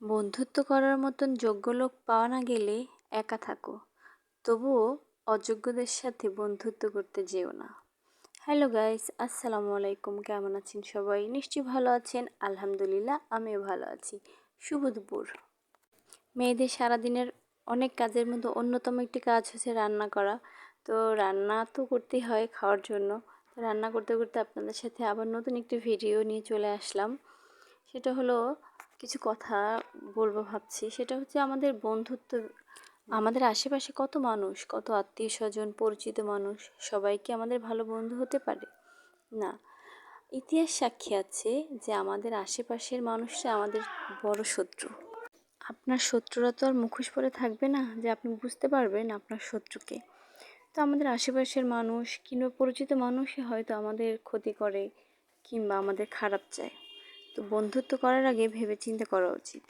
বন্ধুত্ব করার মতন যোগ্য লোক পাওয়া না গেলে একা থাকো, তবুও অযোগ্যদের সাথে বন্ধুত্ব করতে যেও না। হ্যালো গাইস, আসসালামু আলাইকুম। কেমন আছেন সবাই? নিশ্চয়ই ভালো আছেন। আলহামদুলিল্লাহ, আমিও ভালো আছি। শুভ দুপুর। মেয়েদের সারাদিনের অনেক কাজের মধ্যে অন্যতম একটি কাজ হচ্ছে রান্না করা। তো রান্না তো করতেই হয় খাওয়ার জন্য। তো রান্না করতে করতে আপনাদের সাথে আবার নতুন একটি ভিডিও নিয়ে চলে আসলাম। সেটা হলো কিছু কথা বলবো ভাবছি। সেটা হচ্ছে আমাদের বন্ধুত্ব, আমাদের আশেপাশে কত মানুষ, কত আত্মীয় স্বজন, পরিচিত মানুষ, সবাই কি আমাদের ভালো বন্ধু হতে পারে? না। ইতিহাস সাক্ষী আছে যে আমাদের আশেপাশের মানুষরা আমাদের বড় শত্রু। আপনার শত্রুরা তো আর মুখোশ পরে থাকবে না যে আপনি বুঝতে পারবেন আপনার শত্রুকে। তো আমাদের আশেপাশের মানুষ কিংবা পরিচিত মানুষই হয়তো আমাদের ক্ষতি করে কিংবা আমাদের খারাপ চায়। তো বন্ধুত্ব করার আগে ভেবে চিন্তে করা উচিত।